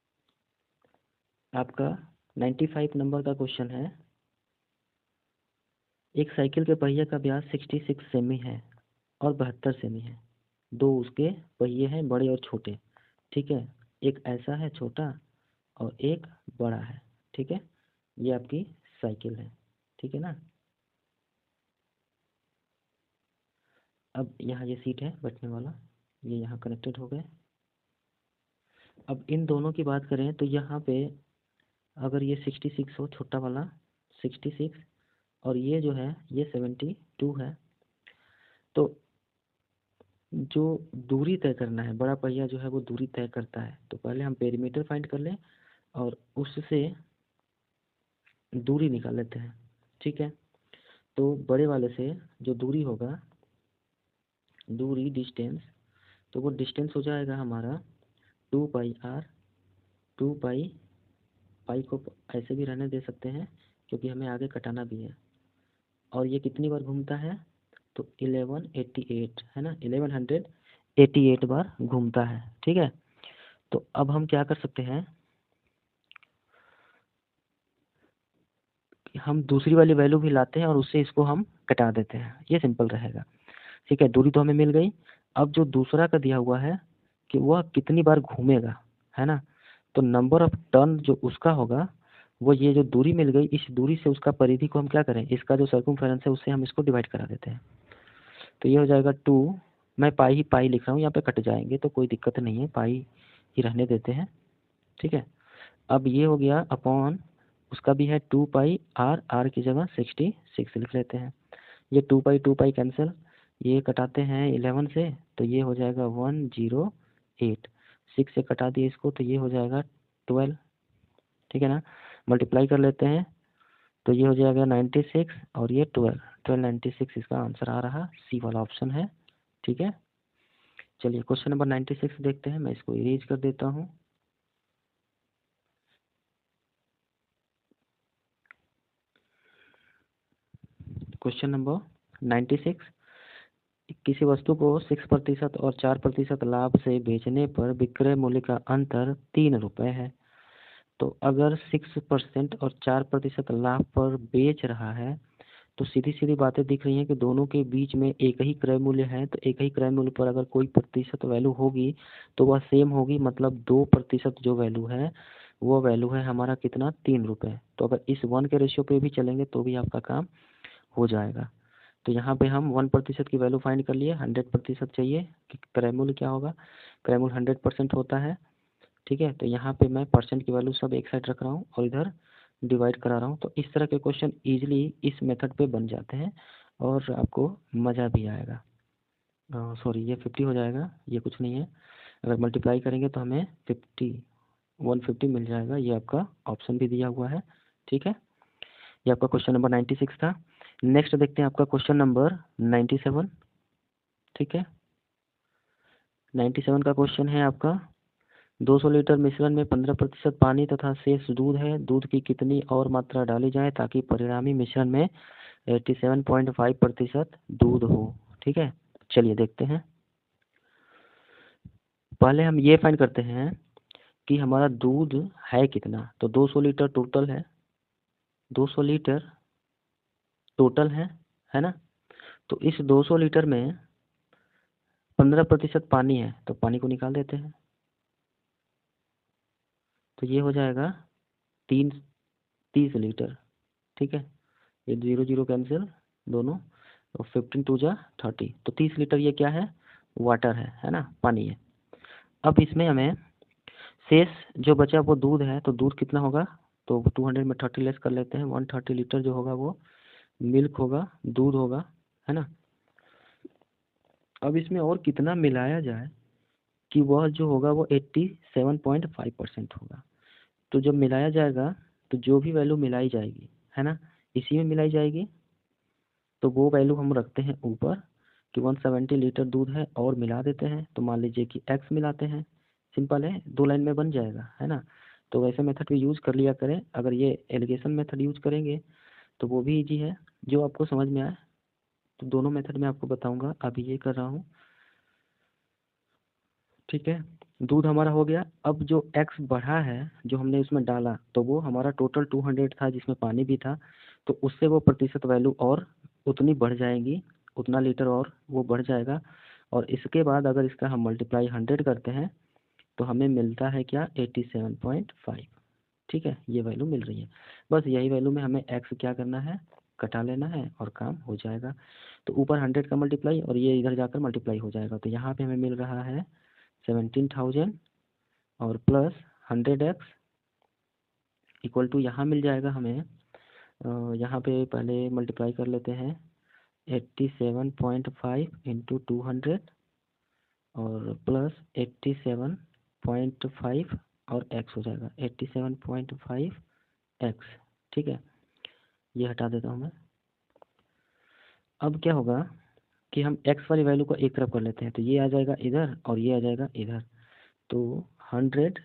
आपका 95 नंबर का क्वेश्चन है, एक साइकिल के पहिए का व्यास 66 सेमी है और 72 सेमी है, दो उसके पहिए हैं बड़े और छोटे, ठीक है, एक ऐसा है छोटा और एक बड़ा है, ठीक है, ये आपकी साइकिल है, ठीक है ना। अब यहाँ ये सीट है बैठने वाला, ये यहाँ कनेक्टेड हो गए। अब इन दोनों की बात करें तो यहाँ पे अगर ये 66 हो, छोटा वाला 66, और ये जो है ये 72 है, तो जो दूरी तय करना है, बड़ा पहिया जो है वो दूरी तय करता है, तो पहले हम पेरीमीटर फाइंड कर लें और उससे दूरी निकाल लेते हैं, ठीक है। तो बड़े वाले से जो दूरी होगा, दूरी डिस्टेंस, तो वो डिस्टेंस हो जाएगा हमारा 2πr, 2π को ऐसे भी रहने दे सकते हैं क्योंकि हमें आगे कटाना भी है, और ये कितनी बार घूमता है, तो 1188 है ना, 1188 बार घूमता है, ठीक है। तो अब हम क्या कर सकते हैं, हम दूसरी वाली वैल्यू भी लाते हैं और उससे इसको हम कटा देते हैं, ये सिंपल रहेगा, ठीक है। दूरी तो हमें मिल गई, अब जो दूसरा का दिया हुआ है कि वह कितनी बार घूमेगा, है ना, तो नंबर ऑफ टर्न जो उसका होगा वो, ये जो दूरी मिल गई, इस दूरी से उसका परिधि को हम क्या करें, इसका जो सर्कमफेरेंस है उससे हम इसको डिवाइड करा देते हैं, तो ये हो जाएगा 2, मैं पाई लिख रहा हूँ, यहाँ पे कट जाएंगे तो कोई दिक्कत नहीं है, पाई ही रहने देते हैं, ठीक है। अब ये हो गया अपॉन, उसका भी है 2πr, r की जगह 66 लिख लेते हैं, ये 2π कैंसिल, ये कटाते हैं 11 से, तो ये हो जाएगा 108, 6 से कटा दिए इसको तो ये हो जाएगा 12, ठीक है ना, मल्टीप्लाई कर लेते हैं तो ये हो जाएगा 96 और ये 1296, इसका आंसर आ रहा सी वाला ऑप्शन है, ठीक है। चलिए क्वेश्चन नंबर 96 देखते हैं, मैं इसको इरेज कर देता हूँ। क्वेश्चन नंबर 96, किसी वस्तु को 6% और 4% लाभ से बेचने पर विक्रय मूल्य का अंतर 3 रुपये है, तो अगर 6% और 4% लाभ पर बेच रहा है तो सीधी सीधी बातें दिख रही हैं कि दोनों के बीच में एक ही क्रय मूल्य है, तो एक ही क्रय मूल्य पर अगर कोई प्रतिशत वैल्यू होगी तो वह सेम होगी, मतलब 2% जो वैल्यू है वो वैल्यू है हमारा कितना, 3 रुपये। तो अगर इस 1 के रेशियो पे भी चलेंगे तो भी आपका काम हो जाएगा। तो यहाँ पे हम 1% की वैल्यू फाइंड कर लिए, 100% चाहिए कि क्रय मूल्य क्या होगा, क्रय मूल्य 100% होता है, ठीक है। तो यहाँ पे मैं परसेंट की वैल्यू सब एक साइड रख रहा हूँ और इधर डिवाइड करा रहा हूँ, तो इस तरह के क्वेश्चन इजीली इस मेथड पे बन जाते हैं और आपको मज़ा भी आएगा। सॉरी, ये 50 हो जाएगा, ये कुछ नहीं है, अगर मल्टीप्लाई करेंगे तो हमें 150 मिल जाएगा, ये आपका ऑप्शन भी दिया हुआ है, ठीक है। ये आपका क्वेश्चन नंबर 96 था। नेक्स्ट देखते हैं आपका क्वेश्चन नंबर 97, ठीक है। 97 का क्वेश्चन है आपका, 200 लीटर मिश्रण में 15% पानी तथा शेष दूध है, दूध की कितनी और मात्रा डाली जाए ताकि परिणामी मिश्रण में 87.5% दूध हो, ठीक है। चलिए देखते हैं। पहले हम ये फाइंड करते हैं कि हमारा दूध है कितना। तो 200 लीटर टोटल है, 200 लीटर टोटल है ना। तो इस 200 लीटर में 15% पानी है, तो पानी को निकाल देते हैं। तो ये हो जाएगा 30 लीटर। ठीक है, ये 0 0 कैंसिल दोनों, तो 15 2 जा 30, तो 30 लीटर ये क्या है, वाटर है ना, पानी है। अब इसमें हमें शेष जो बचा वो दूध है, तो दूध कितना होगा, तो 200 में 30 लेस कर लेते हैं, 130 लीटर जो होगा वो मिल्क होगा, दूध होगा, है ना। अब इसमें और कितना मिलाया जाए कि वह जो होगा वो 87.5% होगा। तो जब मिलाया जाएगा तो जो भी वैल्यू मिलाई जाएगी, है ना, इसी में मिलाई जाएगी। तो वो वैल्यू हम रखते हैं ऊपर कि 170 लीटर दूध है और मिला देते हैं। तो मान लीजिए कि x मिलाते हैं, सिंपल है, 2 लाइन में बन जाएगा, है ना। तो वैसे मेथड भी यूज़ कर लिया करें। अगर ये एलिगेशन मेथड यूज़ करेंगे तो वो भी इजी है, जो आपको समझ में आए। तो दोनों मेथड मैं आपको बताऊंगा, अभी ये कर रहा हूँ। ठीक है, दूध हमारा हो गया। अब जो x बढ़ा है जो हमने उसमें डाला, तो वो हमारा टोटल 200 था जिसमें पानी भी था, तो उससे वो प्रतिशत वैल्यू और उतनी बढ़ जाएगी, उतना लीटर और वो बढ़ जाएगा। और इसके बाद अगर इसका हम मल्टीप्लाई 100 करते हैं तो हमें मिलता है क्या, 87.5। ठीक है, ये वैल्यू मिल रही है। बस यही वैल्यू में हमें x क्या करना है, कटा लेना है और काम हो जाएगा। तो ऊपर 100 का मल्टीप्लाई और ये इधर जाकर मल्टीप्लाई हो जाएगा। तो यहाँ पे हमें मिल रहा है 17,000 और प्लस 100x इक्वल टू, यहाँ मिल जाएगा हमें, यहाँ पे पहले मल्टीप्लाई कर लेते हैं, 87.5 इंटू 200 और प्लस 87.5 और x हो जाएगा 87.5 x। ठीक है, ये हटा देता हूँ मैं। अब क्या होगा कि हम x वाली वैल्यू को एक तरफ कर लेते हैं, तो ये आ जाएगा इधर और ये आ जाएगा इधर। तो 100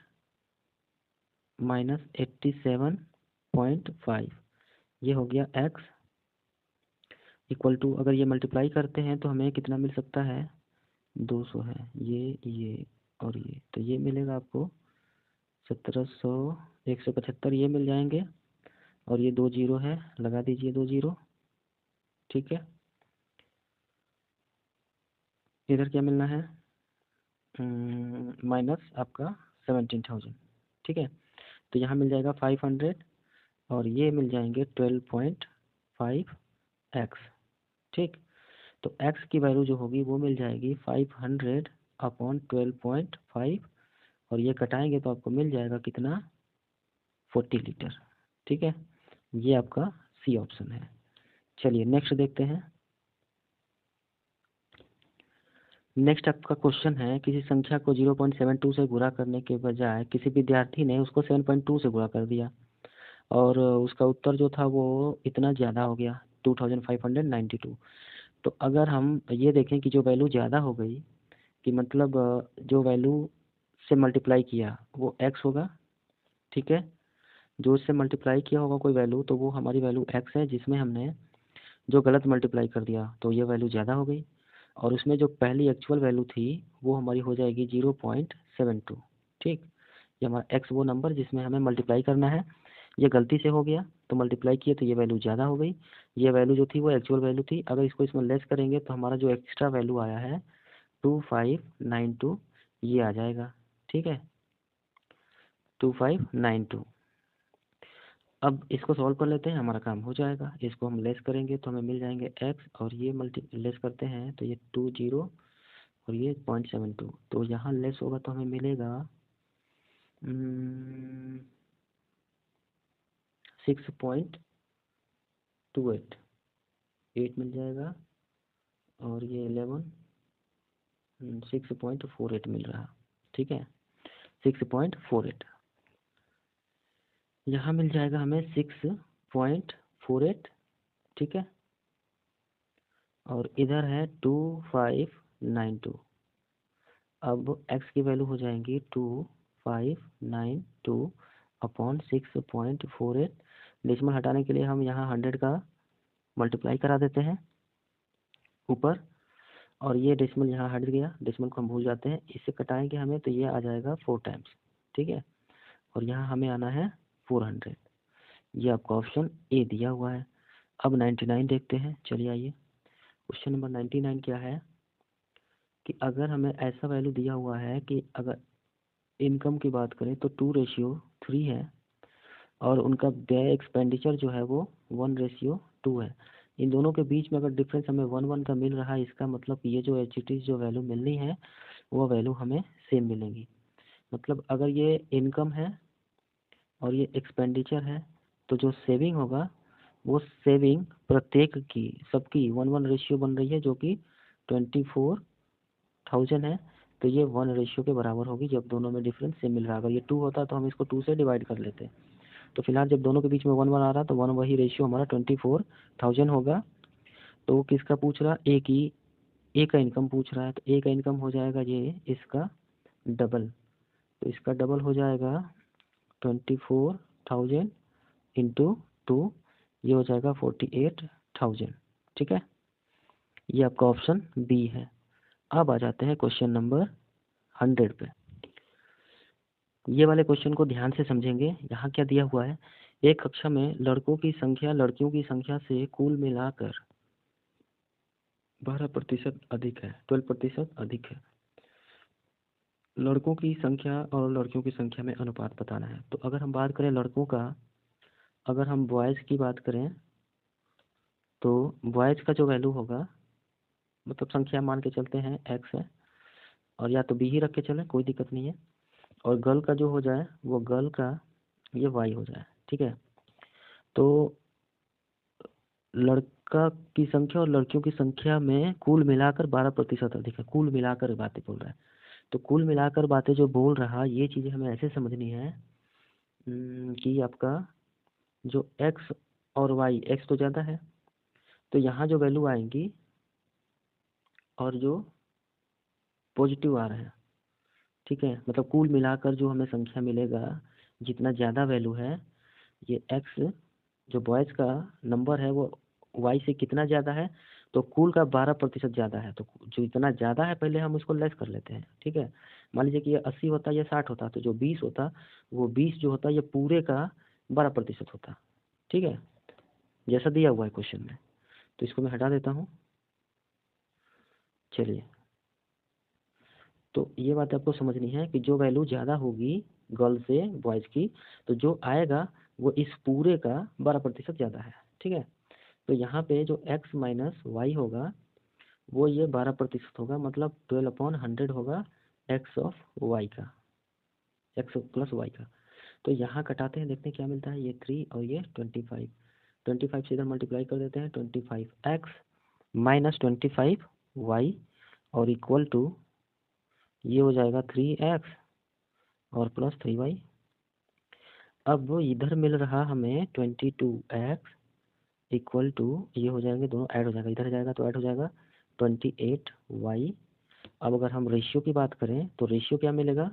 माइनस 87.5 ये हो गया x इक्वल टू, अगर ये मल्टीप्लाई करते हैं तो हमें कितना मिल सकता है, 200 है, ये और ये, तो ये मिलेगा आपको 1700, 175 ये मिल जाएंगे। और ये 2 जीरो है, लगा दीजिए 2 जीरो। ठीक है, इधर क्या मिलना है, माइनस आपका 17,000। ठीक है, तो यहाँ मिल जाएगा 500 और ये मिल जाएंगे 12.5 x। ठीक, तो x की वैल्यू जो होगी वो मिल जाएगी 500 अपॉन 12.5 और ये कटाएंगे तो आपको मिल जाएगा कितना, 40 लीटर। ठीक है, ये आपका सी ऑप्शन है। चलिए नेक्स्ट देखते हैं। नेक्स्ट आपका क्वेश्चन है, किसी संख्या को 0.72 से गुणा करने के बजाय किसी विद्यार्थी ने उसको 7.2 से गुणा कर दिया और उसका उत्तर जो था वो इतना ज़्यादा हो गया, 2592। तो अगर हम ये देखें कि जो वैल्यू ज़्यादा हो गई, कि मतलब जो वैल्यू से मल्टीप्लाई किया वो x होगा। ठीक है, जो इससे मल्टीप्लाई किया होगा कोई वैल्यू, तो वो हमारी वैल्यू x है, जिसमें हमने जो गलत मल्टीप्लाई कर दिया तो ये वैल्यू ज़्यादा हो गई। और उसमें जो पहली एक्चुअल वैल्यू थी वो हमारी हो जाएगी 0.72। ठीक, ये हमारा x वो नंबर जिसमें हमें मल्टीप्लाई करना है, ये गलती से हो गया तो मल्टीप्लाई किए तो ये वैल्यू ज़्यादा हो गई। ये वैल्यू जो थी वो एक्चुअल वैल्यू थी, अगर इसको इसमें लेस करेंगे तो हमारा जो एक्स्ट्रा वैल्यू आया है 2592 ये आ जाएगा। ठीक है, 2592। अब इसको सॉल्व कर लेते हैं, हमारा काम हो जाएगा। इसको हम लेस करेंगे तो हमें मिल जाएंगे x और ये मल्टी लेस करते हैं तो ये 20 और ये 0.72, तो यहाँ लेस होगा तो हमें मिलेगा 6.28 8 मिल जाएगा और ये 11 6.48 मिल रहा। ठीक है, 6.48 यहाँ मिल जाएगा हमें 6.48। ठीक है, और इधर है 2592। अब x की वैल्यू हो जाएंगी 2592 अपॉन 6.48। डेसिमल हटाने के लिए हम यहाँ 100 का मल्टीप्लाई करा देते हैं ऊपर और ये डेसिमल यहाँ हट गया, डेसिमल को हम भूल जाते हैं, इससे कटाएंगे हमें तो ये आ जाएगा 4 टाइम्स, ठीक है। और यहाँ हमें आना है 400, ये आपका ऑप्शन ए दिया हुआ है। अब 99 देखते हैं, चलिए आइए। क्वेश्चन नंबर 99 क्या है कि अगर हमें ऐसा वैल्यू दिया हुआ है कि अगर इनकम की बात करें तो 2:3 है, और उनका व्यय एक्सपेंडिचर जो है वो 1:2 है। इन दोनों के बीच में अगर डिफरेंस हमें 1 का मिल रहा है, इसका मतलब ये जो एचटीज जो वैल्यू मिलनी है वो वैल्यू हमें सेम मिलेंगी। मतलब अगर ये इनकम है और ये एक्सपेंडिचर है, तो जो सेविंग होगा वो सेविंग प्रत्येक की सबकी 1:1 रेशियो बन रही है, जो कि 24,000 है। तो ये 1 के बराबर होगी जब दोनों में डिफरेंस सेम मिल रहा है। अगर ये 2 होता तो हम इसको 2 से डिवाइड कर लेते। तो फिलहाल जब दोनों के बीच में 1:1 आ रहा तो 1 वही रेशियो हमारा 24,000 होगा। तो किसका पूछ रहा, ए की, ए का इनकम पूछ रहा है, तो ए का इनकम हो जाएगा ये इसका डबल। तो इसका डबल हो जाएगा 24,000 इंटू 2, ये हो जाएगा 48,000, ठीक है। ये आपका ऑप्शन बी है। अब आ जाते हैं क्वेश्चन नंबर 100 पे। ये वाले क्वेश्चन को ध्यान से समझेंगे। यहाँ क्या दिया हुआ है, एक कक्षा में लड़कों की संख्या लड़कियों की संख्या से कुल मिलाकर 12% अधिक है, 12% अधिक है। लड़कों की संख्या और लड़कियों की संख्या में अनुपात बताना है। तो अगर हम बात करें लड़कों का, अगर हम बॉयज़ की बात करें तो बॉयज़ का जो वैल्यू होगा, मतलब संख्या मान के चलते हैं x है, और या तो b ही रख के चलें, कोई दिक्कत नहीं है। और गर्ल का जो हो जाए वो गर्ल का ये y हो जाए, ठीक है। तो लड़का की संख्या और लड़कियों की संख्या में कुल मिलाकर 12% अधिक है। कुल मिलाकर बातें बोल रहा है, तो कुल मिलाकर बातें जो बोल रहा, ये चीज़ें हमें ऐसे समझनी है कि आपका जो x और y, x तो ज़्यादा है तो यहाँ जो वैल्यू आएंगी और जो पॉजिटिव आ रहा है, ठीक है, मतलब कुल मिलाकर जो हमें संख्या मिलेगा, जितना ज़्यादा वैल्यू है, ये x जो बॉयज़ का नंबर है वो y से कितना ज़्यादा है, तो कुल का 12% ज़्यादा है। तो जो इतना ज़्यादा है पहले हम उसको लेस कर लेते हैं, ठीक है। मान लीजिए कि ये 80 होता या 60 होता, तो जो 20 होता वो 20 जो होता ये पूरे का 12% होता, ठीक है, जैसा दिया हुआ है क्वेश्चन में। तो इसको मैं हटा देता हूँ। चलिए, तो ये बात आपको समझनी है कि जो वैल्यू ज़्यादा होगी गर्ल से बॉयज़ की, तो जो आएगा वो इस पूरे का 12% ज़्यादा है, ठीक है। तो यहाँ पे जो x माइनस वाई होगा वो ये 12% होगा, मतलब 12/100 होगा x ऑफ y का, x प्लस y का। तो यहाँ कटाते हैं, देखते हैं क्या मिलता है, ये 3 और ये 25, 25 से इधर मल्टीप्लाई कर देते हैं, 25x माइनस 25y और इक्वल टू ये हो जाएगा 3x और प्लस 3y। अब वो इधर मिल रहा हमें 22x इक्वल टू, ये हो जाएंगे दोनों ऐड हो जाएगा, इधर जाएगा तो ऐड हो जाएगा 28y। अब अगर हम रेशियो की बात करें तो रेशियो क्या मिलेगा,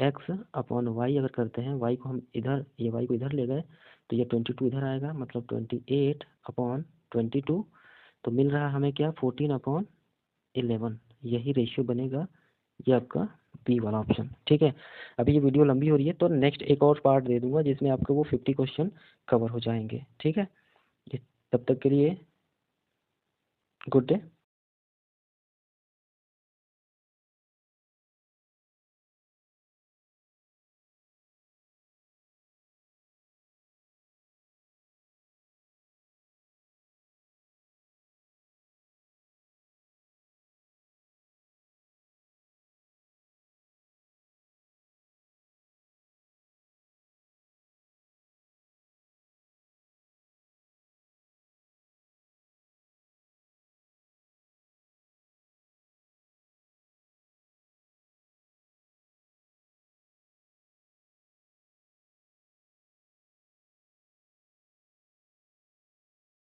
x अपॉन वाई अगर करते हैं, y को हम इधर, ये y को इधर ले गए तो ये 22 इधर आएगा, मतलब 28/22। तो मिल रहा हमें क्या, 14/11, यही रेशियो बनेगा। ये आपका बी वाला ऑप्शन, ठीक है। अभी ये वीडियो लंबी हो रही है तो नेक्स्ट एक और पार्ट दे दूंगा जिसमें आपको वो 50 क्वेश्चन कवर हो जाएंगे, ठीक है। तब तक के लिए गुड डे।